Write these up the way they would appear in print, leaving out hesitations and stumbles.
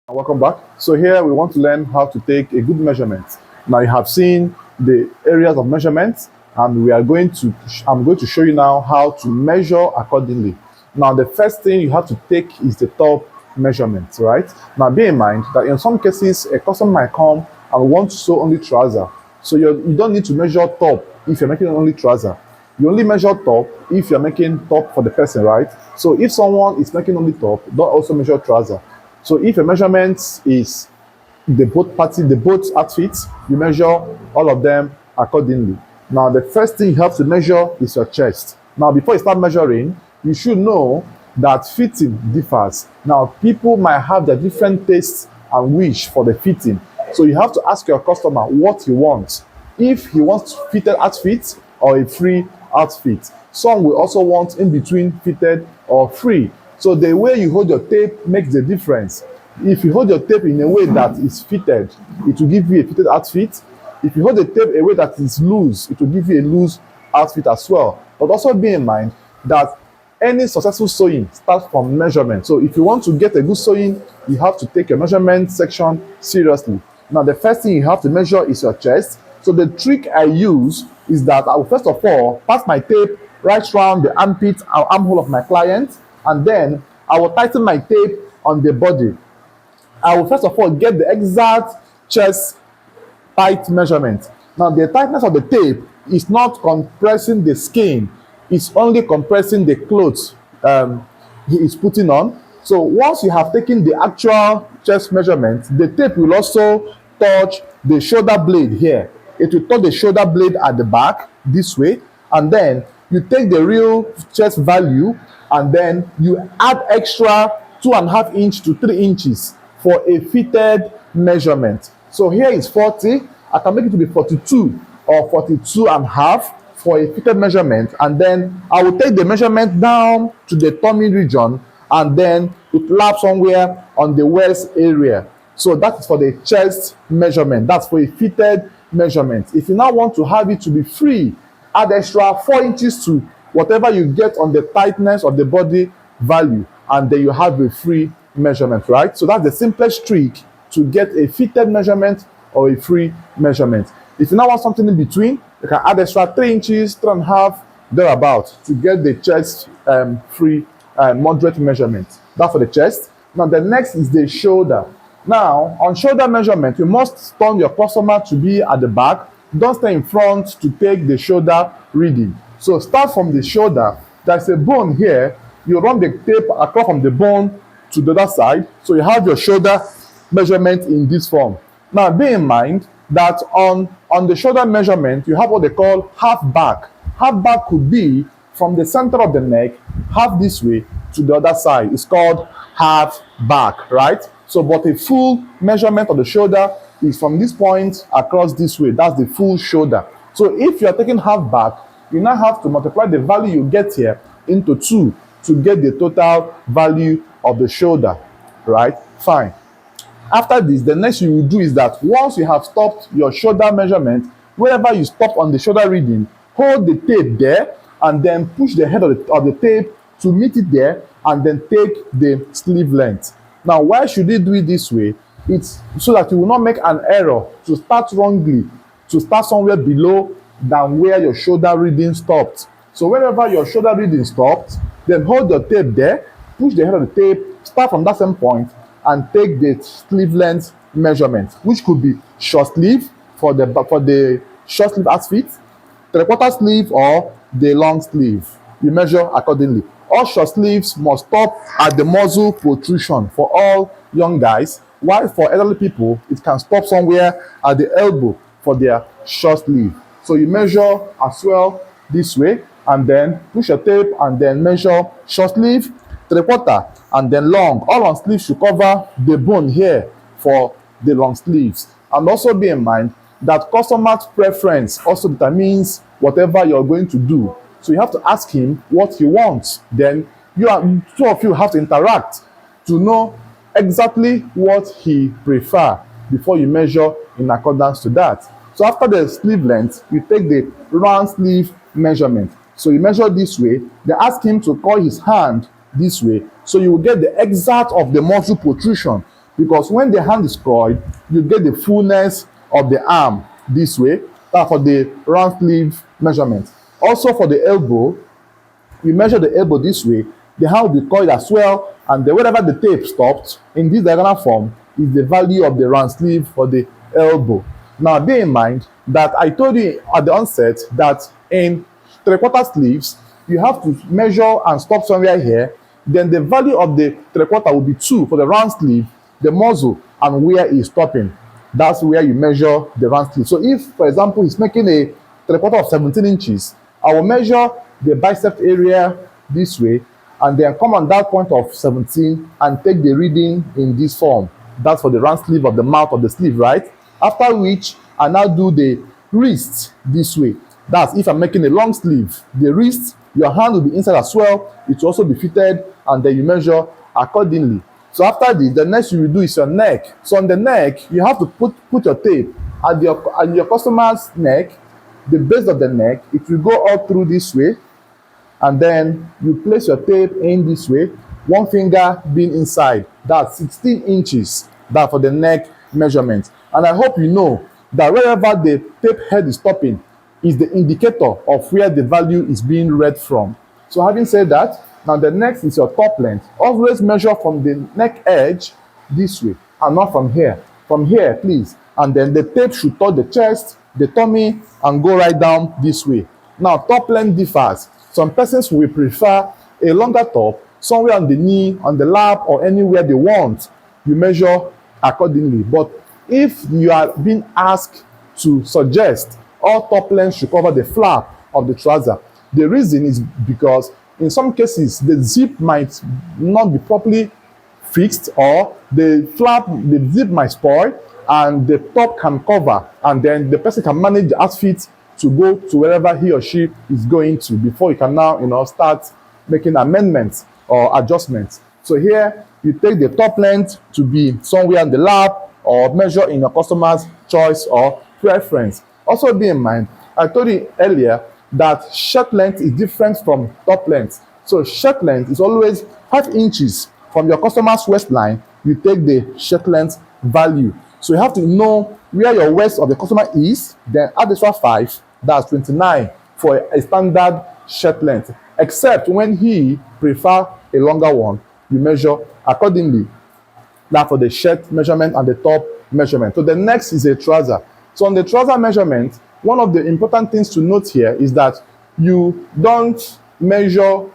Welcome back. So here we want to learn how to take a good measurement. Now you have seen the areas of measurements, and I'm going to show you now how to measure accordingly. Now the first thing you have to take is the top measurement, right? Now bear in mind that in some cases a customer might come and want to sew only trouser. So you don't need to measure top if you're making only trouser. You only measure top if you're making top for the person, right? So if someone is making only top, don't also measure trouser. So if your measurement is the both outfits, you measure all of them accordingly. Now, the first thing you have to measure is your chest. Now, before you start measuring, you should know that fitting differs. Now, people might have their different tastes and wish for the fitting. So you have to ask your customer what he wants. If he wants fitted outfit or a free outfit. Some will also want in between fitted or free. So the way you hold your tape makes the difference. If you hold your tape in a way that is fitted, it will give you a fitted outfit. If you hold the tape a way that is loose, it will give you a loose outfit as well. But also bear in mind that any successful sewing starts from measurement. So if you want to get a good sewing, you have to take your measurement section seriously. Now the first thing you have to measure is your chest. So the trick I use is that I will first of all pass my tape right around the armpit or armhole of my client, and then I will tighten my tape on the body. I will first of all get the exact chest tight measurement. Now the tightness of the tape is not compressing the skin, it's only compressing the clothes he is putting on. So once you have taken the actual chest measurement, the tape will also touch the shoulder blade here. It will touch the shoulder blade at the back this way, and then you take the real chest value and then you add extra 2.5 to 3 inches for a fitted measurement. So here is 40. I can make it to be 42 or 42 and a half for a fitted measurement, and then I will take the measurement down to the tummy region, and then it laps somewhere on the waist area. So that is for the chest measurement. That's for a fitted measurement. If you now want to have it to be free, add extra 4 inches to whatever you get on the tightness of the body value, and then you have a free measurement, right? So that's the simplest trick to get a fitted measurement or a free measurement. If you now want something in between, you can add extra 3 inches, 3.5, thereabout, to get the chest free moderate measurement. That's for the chest. Now the next is the shoulder. Now on shoulder measurement, you must turn your customer to be at the back. Don't stay in front to take the shoulder reading. So start from the shoulder. There's a bone here. You run the tape across from the bone to the other side. So you have your shoulder measurement in this form. Now bear in mind that on the shoulder measurement, you have what they call half back. Half back could be from the center of the neck, half this way to the other side. It's called half back, right? So, but a full measurement of the shoulder is from this point across this way. That's the full shoulder. So if you are taking half back, you now have to multiply the value you get here into 2 to get the total value of the shoulder, right? Fine. After this, the next you will do is that once you have stopped your shoulder measurement, wherever you stop on the shoulder reading, hold the tape there and then push the head of the tape to meet it there, and then take the sleeve length. Now, why should you do it this way? It's so that you will not make an error to start wrongly, to start somewhere below than where your shoulder reading stopped. So wherever your shoulder reading stopped, then hold your tape there, push the head of the tape, start from that same point, and take the sleeve length measurement, which could be short sleeve for the short sleeve outfit, 3/4 sleeve, or the long sleeve. You measure accordingly. All short sleeves must stop at the muzzle protrusion for all young guys, while for elderly people, it can stop somewhere at the elbow for their short sleeve. So you measure as well this way, and then push your tape and then measure short sleeve, 3/4, and then long. All long sleeves should cover the bone here for the long sleeves. And also be in mind that customer's preference also determines whatever you're going to do. So you have to ask him what he wants. Then two of you have to interact to know exactly what he prefers before you measure in accordance to that. So after the sleeve length, you take the round sleeve measurement. So you measure this way. They ask him to curl his hand this way. So you will get the exact of the muzzle protrusion because when the hand is coiled, you get the fullness of the arm this way. That's for the round sleeve measurement. Also for the elbow, you measure the elbow this way, the hand will be coiled as well, and then wherever the tape stopped in this diagonal form is the value of the round sleeve for the elbow. Now bear in mind that I told you at the onset that in three-quarter sleeves you have to measure and stop somewhere here. Then the value of the three-quarter will be 2 for the round sleeve, the muzzle, and where it's stopping. That's where you measure the round sleeve. So if, for example, he's making a three-quarter of 17 inches, I will measure the bicep area this way, and then come on that point of 17 and take the reading in this form. That's for the round sleeve of the mouth of the sleeve, right? After which, I now do the wrist this way. That's if I'm making a long sleeve. The wrist, your hand will be inside as well. It will also be fitted, and then you measure accordingly. So after this, the next you will do is your neck. So on the neck, you have to put your tape at your customer's neck, the base of the neck. It will go all through this way, and then you place your tape in this way, one finger being inside. That's 16 inches. That for the neck measurement. And I hope you know that wherever the tape head is stopping is the indicator of where the value is being read from. So having said that, now the next is your top length. Always measure from the neck edge this way and not from here. From here, please. And then the tape should touch the chest, the tummy, and go right down this way. Now top length differs. Some persons will prefer a longer top, somewhere on the knee, on the lap, or anywhere they want. You measure accordingly. But if you are being asked to suggest all top length should cover the flap of the trouser, the reason is because in some cases the zip might not be properly fixed, or the zip might spoil, and the top can cover, and then the person can manage the outfit to go to wherever he or she is going to before you can now start making amendments or adjustments. So here you take the top length to be somewhere on the lap, or measure in your customer's choice or preference. Also be in mind, I told you earlier that shirt length is different from top length. So shirt length is always 5 inches from your customer's waistline. You take the shirt length value. So you have to know where your waist of the customer is, then add extra 5, that's 29 for a standard shirt length. Except when he prefer a longer one, you measure accordingly. That for the shirt measurement and the top measurement. So the next is a trouser. So on the trouser measurement, one of the important things to note here is that you don't measure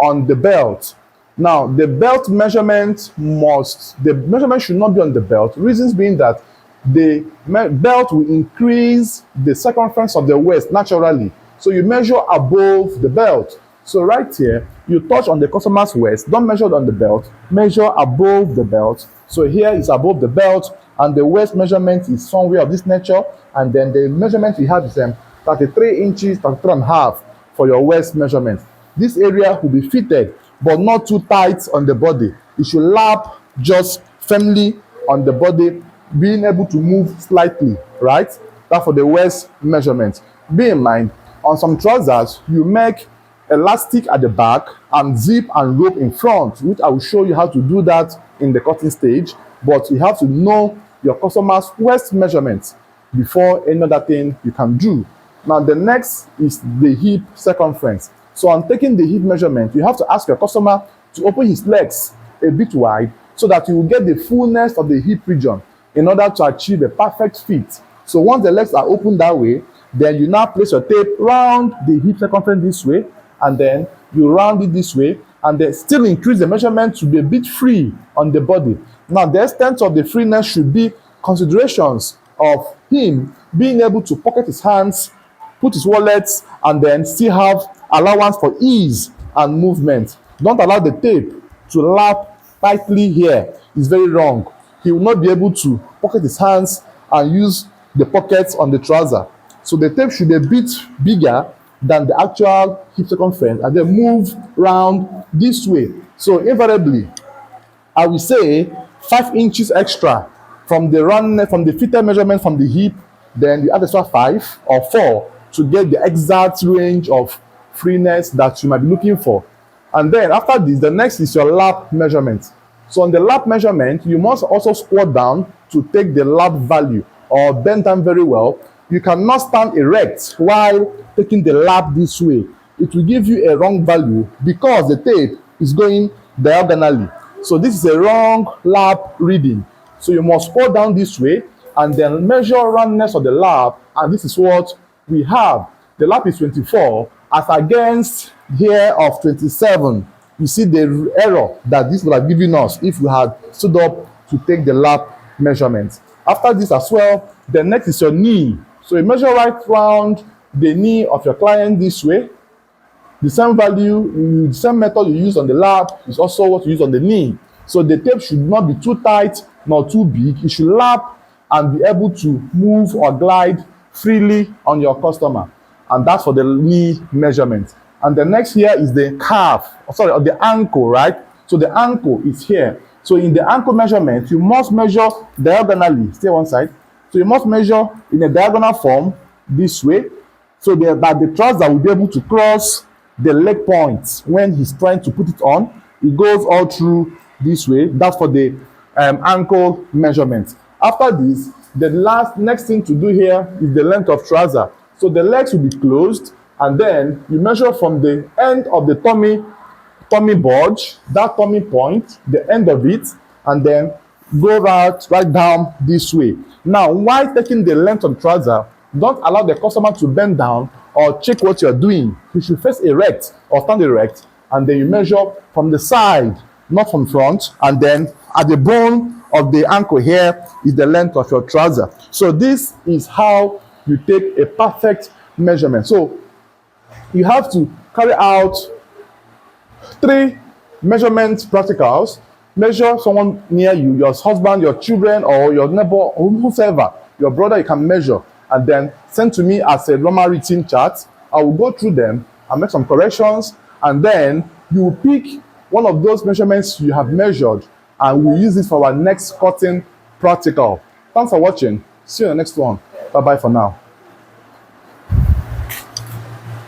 on the belt. Now, the belt measurement should not be on the belt. Reasons being that the belt will increase the circumference of the waist naturally. So you measure above the belt. So right here, you touch on the customer's waist. Don't measure on the belt. Measure above the belt. So here is above the belt, and the waist measurement is somewhere of this nature. And then the measurement we have is 33 inches, 33 and a half for your waist measurement. This area will be fitted, but not too tight on the body. It should lap just firmly on the body, being able to move slightly, right? That's for the waist measurement. Be in mind, on some trousers, you make elastic at the back and zip and rope in front, which I will show you how to do that in the cutting stage. But you have to know your customer's waist measurements before any other thing you can do. Now the next is the hip circumference. So on taking the hip measurement, you have to ask your customer to open his legs a bit wide so that you will get the fullness of the hip region in order to achieve a perfect fit. So once the legs are open that way, then you now place your tape round the hip circumference this way, and then you round it this way, and then still increase the measurement to be a bit free on the body. Now the extent of the freeness should be considerations of him being able to pocket his hands, put his wallets, and then still have allowance for ease and movement. Don't allow the tape to lap tightly here. It's very wrong. He will not be able to pocket his hands and use the pockets on the trouser. So the tape should be a bit bigger than the actual hip circumference, and then move round this way. So invariably, I will say 5 inches extra from the fitted measurement from the hip, then you add extra 5 or 4 to get the exact range of freeness that you might be looking for. And then after this, the next is your lap measurement. So on the lap measurement, you must also squat down to take the lap value or bend down very well. You cannot stand erect while taking the lap this way. It will give you a wrong value because the tape is going diagonally. So this is a wrong lap reading. So you must squat down this way and then measure roundness of the lap, and this is what we have. The lap is 24 as against here of 27. You see the error that this would have given us if we had stood up to take the lap measurement. After this as well, the next is your knee. So you measure right round the knee of your client this way. The same value, the same method you use on the lap is also what you use on the knee. So the tape should not be too tight nor too big. It should lap and be able to move or glide freely on your customer. And that's for the knee measurement. And the next here is the calf, sorry, the ankle, right? So the ankle is here. So in the ankle measurement, you must measure diagonally. Stay one side. So you must measure in a diagonal form this way, so that the trouser will be able to cross the leg points when he's trying to put it on. It goes all through this way. That's for the ankle measurement. After this, the next thing to do here is the length of trouser. So the legs will be closed, and then you measure from the end of the tummy bulge, that tummy point, the end of it, and then go right down this way. Now, while taking the length of the trouser, don't allow the customer to bend down or check what you're doing. You should face erect or stand erect, and then you measure from the side, not from front, and then at the bone of the ankle here is the length of your trouser. So this is how you take a perfect measurement. So you have to carry out 3 measurement practicals. Measure someone near you, your husband, your children, or your neighbor, or whoever, your brother, you can measure, and then send to me as a normal written chart. I will go through them and make some corrections, and then you will pick one of those measurements you have measured, and we'll use it for our next cutting practical. Thanks for watching. See you in the next one. Bye bye for now.